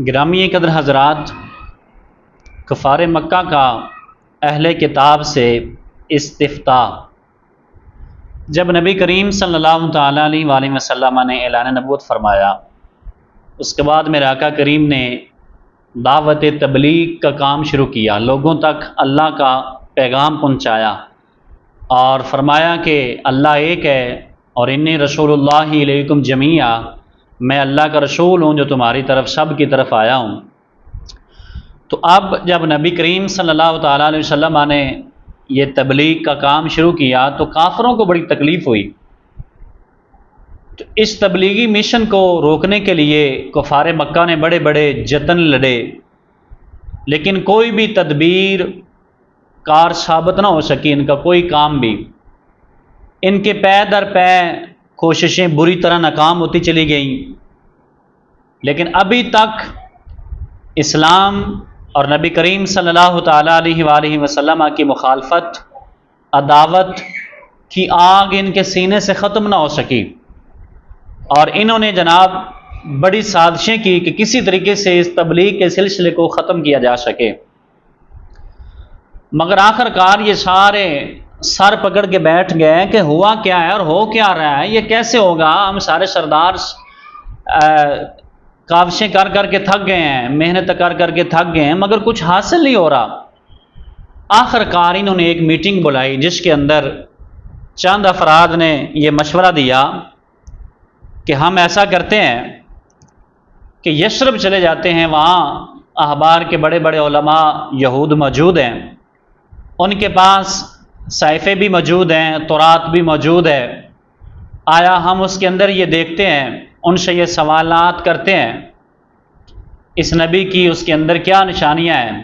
گرامی قدر حضرات، کفار مکہ کا اہل کتاب سے استفتاء۔ جب نبی کریم صلی اللہ تعالیٰ علیہ وآلہ وسلم نے اعلان نبوت فرمایا، اس کے بعد میرے آقا کریم نے دعوت تبلیغ کا کام شروع کیا، لوگوں تک اللہ کا پیغام پہنچایا اور فرمایا کہ اللہ ایک ہے اور انی رسول اللہ علیکم جمیعا، میں اللہ کا رسول ہوں جو تمہاری طرف سب کی طرف آیا ہوں۔ تو اب جب نبی کریم صلی اللہ تعالیٰ علیہ وسلم نے یہ تبلیغ کا کام شروع کیا تو کافروں کو بڑی تکلیف ہوئی۔ تو اس تبلیغی مشن کو روکنے کے لیے کفار مکہ نے بڑے بڑے جتن لڑے، لیکن کوئی بھی تدبیر کار ثابت نہ ہو سکی، ان کا کوئی کام بھی۔ ان کے پے در پے کوششیں بری طرح ناکام ہوتی چلی گئیں، لیکن ابھی تک اسلام اور نبی کریم صلی اللہ تعالیٰ علیہ وآلہ وسلم کی مخالفت، عداوت کی آگ ان کے سینے سے ختم نہ ہو سکی، اور انہوں نے جناب بڑی سازشیں کی کہ کسی طریقے سے اس تبلیغ کے سلسلے کو ختم کیا جا سکے، مگر آخر کار یہ سارے سر پکڑ کے بیٹھ گئے کہ ہوا کیا ہے اور ہو کیا رہا ہے، یہ کیسے ہوگا؟ ہم سارے سردار کاوشیں کر کر کے تھک گئے ہیں، محنت کر کر کے تھک گئے ہیں، مگر کچھ حاصل نہیں ہو رہا۔ آخر کار انہوں نے ایک میٹنگ بلائی جس کے اندر چند افراد نے یہ مشورہ دیا کہ ہم ایسا کرتے ہیں کہ یثرب چلے جاتے ہیں، وہاں احبار کے بڑے بڑے علماء یہود موجود ہیں، ان کے پاس صحیفے بھی موجود ہیں، تورات بھی موجود ہے، آیا ہم اس کے اندر یہ دیکھتے ہیں، ان سے یہ سوالات کرتے ہیں اس نبی کی اس کے اندر کیا نشانیاں ہیں،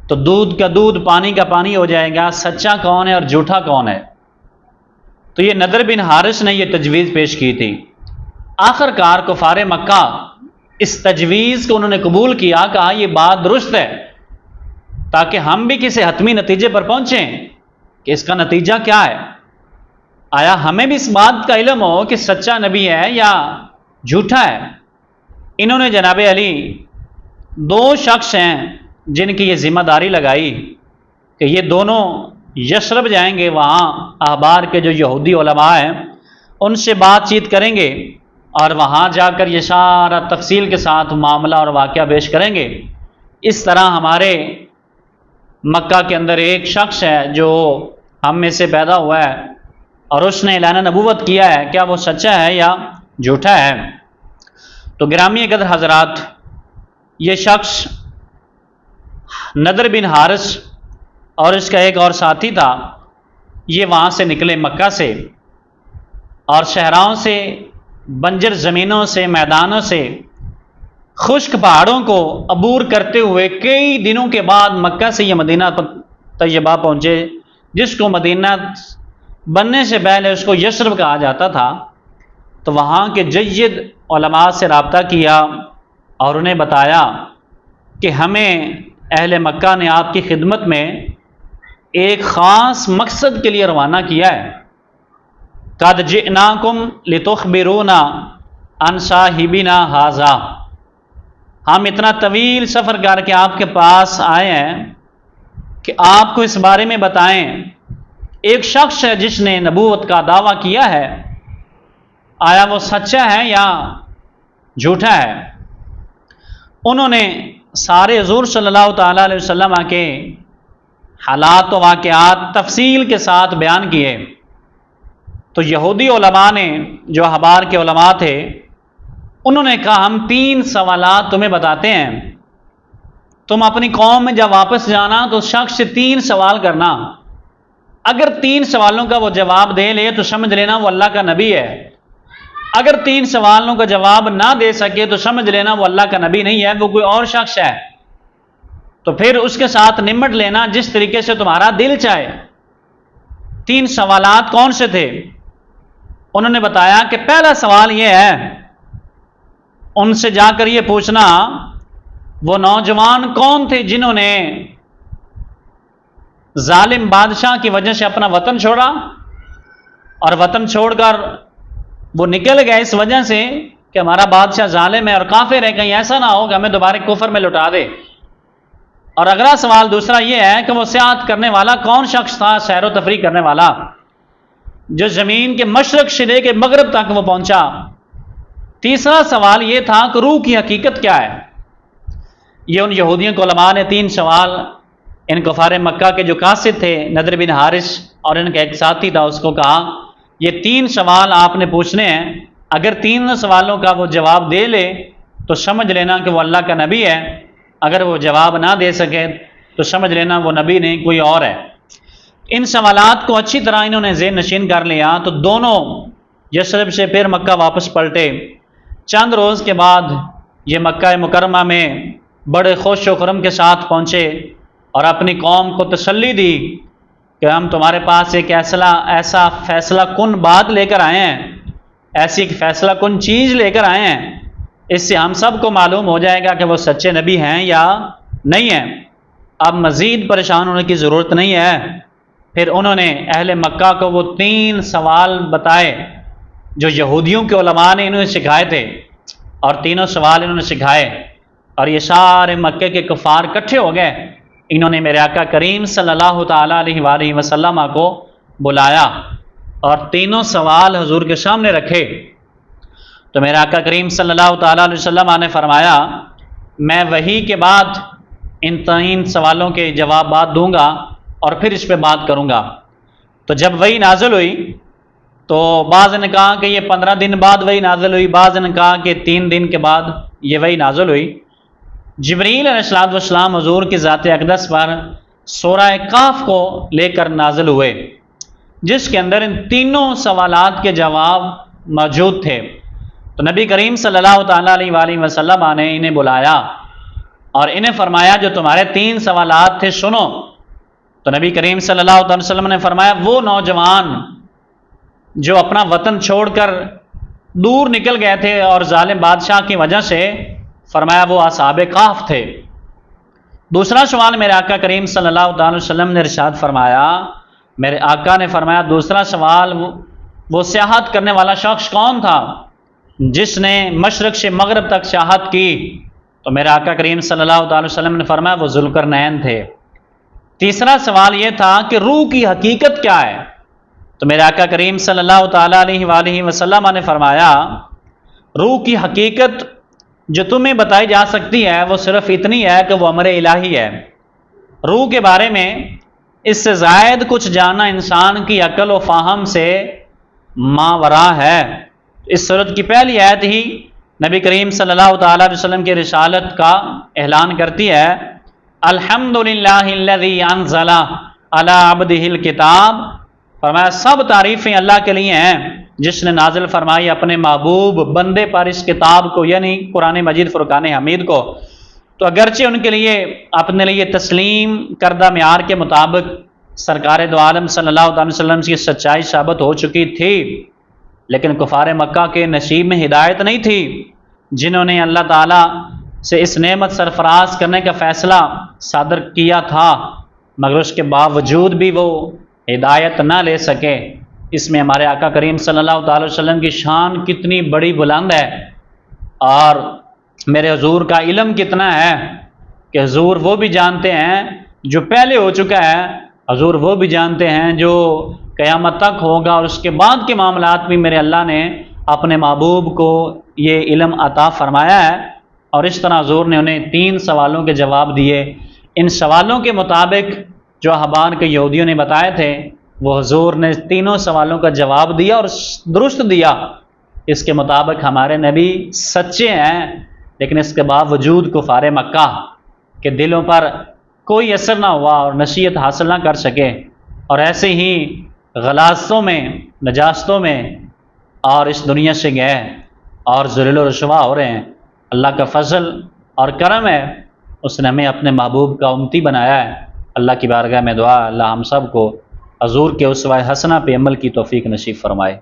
تو دودھ کا دودھ پانی کا پانی ہو جائے گا، سچا کون ہے اور جھوٹا کون ہے۔ تو یہ نضر بن حارث نے یہ تجویز پیش کی تھی۔ آخر کار کفار مکہ اس تجویز کو انہوں نے قبول کیا، کہا یہ بات درست ہے، تاکہ ہم بھی کسی حتمی نتیجے پر پہنچیں کہ اس کا نتیجہ کیا ہے، آیا ہمیں بھی اس بات کا علم ہو کہ سچا نبی ہے یا جھوٹا ہے۔ انہوں نے جناب علی دو شخص ہیں جن کی یہ ذمہ داری لگائی کہ یہ دونوں یثرب جائیں گے، وہاں احبار کے جو یہودی علماء ہیں ان سے بات چیت کریں گے اور وہاں جا کر یہ سارا تفصیل کے ساتھ معاملہ اور واقعہ پیش کریں گے۔ اس طرح ہمارے مکہ کے اندر ایک شخص ہے جو ہم میں سے پیدا ہوا ہے اور اس نے اعلان نبوت کیا ہے، کیا وہ سچا ہے یا جھوٹا ہے؟ تو گرامی قدر حضرات، یہ شخص نضر بن حارث اور اس کا ایک اور ساتھی تھا، یہ وہاں سے نکلے مکہ سے اور صحراؤں سے، بنجر زمینوں سے، میدانوں سے، خشک پہاڑوں کو عبور کرتے ہوئے کئی دنوں کے بعد مکہ سے یہ مدینہ طیبہ پہنچے، جس کو مدینہ بننے سے پہلے اس کو یثرب کہا جاتا تھا۔ تو وہاں کے جید علماء سے رابطہ کیا اور انہیں بتایا کہ ہمیں اہل مکہ نے آپ کی خدمت میں ایک خاص مقصد کے لیے روانہ کیا ہے۔ قد جئناکم لتخبرونا عن صاحبنا ھذا، ہم اتنا طویل سفر کر کے آپ کے پاس آئے ہیں کہ آپ کو اس بارے میں بتائیں، ایک شخص ہے جس نے نبوت کا دعویٰ کیا ہے، آیا وہ سچا ہے یا جھوٹا ہے؟ انہوں نے سارے حضور صلی اللہ تعالیٰ علیہ وسلم کے حالات و واقعات تفصیل کے ساتھ بیان کیے۔ تو یہودی علماء نے، جو احبار کے علماء تھے، انہوں نے کہا ہم 3 سوالات تمہیں بتاتے ہیں، تم اپنی قوم میں جب واپس جانا تو شخص سے 3 سوال کرنا، اگر 3 سوالوں کا وہ جواب دے لے تو سمجھ لینا وہ اللہ کا نبی ہے، اگر 3 سوالوں کا جواب نہ دے سکے تو سمجھ لینا وہ اللہ کا نبی نہیں ہے، وہ کوئی اور شخص ہے، تو پھر اس کے ساتھ نمٹ لینا جس طریقے سے تمہارا دل چاہے۔ 3 سوالات کون سے تھے؟ انہوں نے بتایا کہ پہلا سوال یہ ہے، ان سے جا کر یہ پوچھنا وہ نوجوان کون تھے جنہوں نے ظالم بادشاہ کی وجہ سے اپنا وطن چھوڑا، اور وطن چھوڑ کر وہ نکل گئے اس وجہ سے کہ ہمارا بادشاہ ظالم ہے اور کافر ہے، کہیں ایسا نہ ہو کہ ہمیں دوبارہ کفر میں لٹا دے۔ اور اگلا سوال دوسرا یہ ہے کہ وہ سیاحت کرنے والا کون شخص تھا، سیر و تفریح کرنے والا، جو زمین کے مشرق سے لے کے مغرب تک وہ پہنچا۔ تیسرا سوال یہ تھا کہ روح کی حقیقت کیا ہے۔ یہ ان یہودیوں کے علماء نے 3 سوال ان کفار مکہ کے جو قاصد تھے نضر بن حارث اور ان کا ایک ساتھی تھا، اس کو کہا یہ 3 سوال آپ نے پوچھنے ہیں، اگر 3 سوالوں کا وہ جواب دے لے تو سمجھ لینا کہ وہ اللہ کا نبی ہے، اگر وہ جواب نہ دے سکے تو سمجھ لینا وہ نبی نہیں کوئی اور ہے۔ ان سوالات کو اچھی طرح انہوں نے ذہن نشین کر لیا تو دونوں یثرب سے پھر مکہ واپس پلٹے۔ چند روز کے بعد یہ مکہ مکرمہ میں بڑے خوش و خرم کے ساتھ پہنچے اور اپنی قوم کو تسلی دی کہ ہم تمہارے پاس ایک ایسا فیصلہ کن بات لے کر آئے ہیں، ایسی ایک فیصلہ کن چیز لے کر آئے ہیں، اس سے ہم سب کو معلوم ہو جائے گا کہ وہ سچے نبی ہیں یا نہیں ہیں۔ اب مزید پریشان ہونے کی ضرورت نہیں ہے۔ پھر انہوں نے اہل مکہ کو وہ 3 سوال بتائے جو یہودیوں کے علماء نے انہوں نے سکھائے تھے، اور تینوں سوال انہوں نے سکھائے، اور یہ سارے مکے کے کفار اکٹھے ہو گئے۔ انہوں نے میرے آقا کریم صلی اللہ تعالیٰ علیہ وآلہ وسلم کو بلایا اور تینوں سوال حضور کے سامنے رکھے۔ تو میرے آقا کریم صلی اللہ تعالیٰ علیہ وسلم نے فرمایا میں وحی کے بعد ان 3 سوالوں کے جوابات دوں گا اور پھر اس پہ بات کروں گا۔ تو جب وحی نازل ہوئی تو بعض نے کہا کہ یہ 15 دن بعد وحی نازل ہوئی، بعض نے کہا کہ 3 دن کے بعد یہ وحی نازل ہوئی۔ جبریل علیہ السلام حضور کی ذات اقدس پر سورہ کہف کو لے کر نازل ہوئے، جس کے اندر ان تینوں سوالات کے جواب موجود تھے۔ تو نبی کریم صلی اللہ تعالیٰ علیہ وآلہ وسلم نے انہیں بلایا اور انہیں فرمایا جو تمہارے 3 سوالات تھے سنو۔ تو نبی کریم صلی اللہ علیہ وسلم نے فرمایا وہ نوجوان جو اپنا وطن چھوڑ کر دور نکل گئے تھے اور ظالم بادشاہ کی وجہ سے، فرمایا وہ اصحاب کہف تھے۔ دوسرا سوال میرے آقا کریم صلی اللہ علیہ وسلم نے ارشاد فرمایا، میرے آقا نے فرمایا دوسرا سوال وہ سیاحت کرنے والا شخص کون تھا جس نے مشرق سے مغرب تک سیاحت کی؟ تو میرے آقا کریم صلی اللہ علیہ وسلم نے فرمایا وہ ذوالقرنین تھے۔ تیسرا سوال یہ تھا کہ روح کی حقیقت کیا ہے؟ تو میرے آقا کریم صلی اللہ تعالیٰ علیہ وآلہ وسلم نے فرمایا روح کی حقیقت جو تمہیں بتائی جا سکتی ہے وہ صرف اتنی ہے کہ وہ امر الہی ہے۔ روح کے بارے میں اس سے زائد کچھ جاننا انسان کی عقل و فہم سے ماورا ہے۔ اس سورت کی پہلی آیت ہی نبی کریم صلی اللہ تعالیٰ علیہ وسلم کی رسالت کا اعلان کرتی ہے، الحمدللہ الذی انزل علی عبدہ الکتاب، فرمایا سب تعریفیں اللہ کے لیے ہیں جس نے نازل فرمائی اپنے محبوب بندے پر اس کتاب کو، یعنی قرآن مجید فرقان حمید کو۔ تو اگرچہ ان کے لیے اپنے لیے تسلیم کردہ معیار کے مطابق سرکار دو عالم صلی اللہ علیہ وسلم کی سچائی ثابت ہو چکی تھی، لیکن کفار مکہ کے نصیب میں ہدایت نہیں تھی، جنہوں نے اللہ تعالیٰ سے اس نعمت سرفراز کرنے کا فیصلہ صادر کیا تھا، مگر اس کے باوجود بھی وہ ہدایت نہ لے سکے۔ اس میں ہمارے آقا کریم صلی اللہ تعالی وسلم کی شان کتنی بڑی بلند ہے، اور میرے حضور کا علم کتنا ہے کہ حضور وہ بھی جانتے ہیں جو پہلے ہو چکا ہے، حضور وہ بھی جانتے ہیں جو قیامت تک ہوگا، اور اس کے بعد کے معاملات بھی میرے اللہ نے اپنے محبوب کو یہ علم عطا فرمایا ہے۔ اور اس طرح حضور نے انہیں 3 سوالوں کے جواب دیے۔ ان سوالوں کے مطابق جو احبار کے یہودیوں نے بتائے تھے وہ حضور نے 3 سوالوں کا جواب دیا اور درست دیا۔ اس کے مطابق ہمارے نبی سچے ہیں، لیکن اس کے باوجود کفار مکہ کے دلوں پر کوئی اثر نہ ہوا اور نصیحت حاصل نہ کر سکے، اور ایسے ہی غلاظتوں میں، نجاستوں میں اور اس دنیا سے گئے اور ذلیل و رسوا ہو رہے ہیں۔ اللہ کا فضل اور کرم ہے، اس نے ہمیں اپنے محبوب کا امتی بنایا ہے۔ اللہ کی بارگاہ میں دعا، اللہ ہم سب کو حضور کے اسوہ حسنہ پہ عمل کی توفیق نصیب فرمائے۔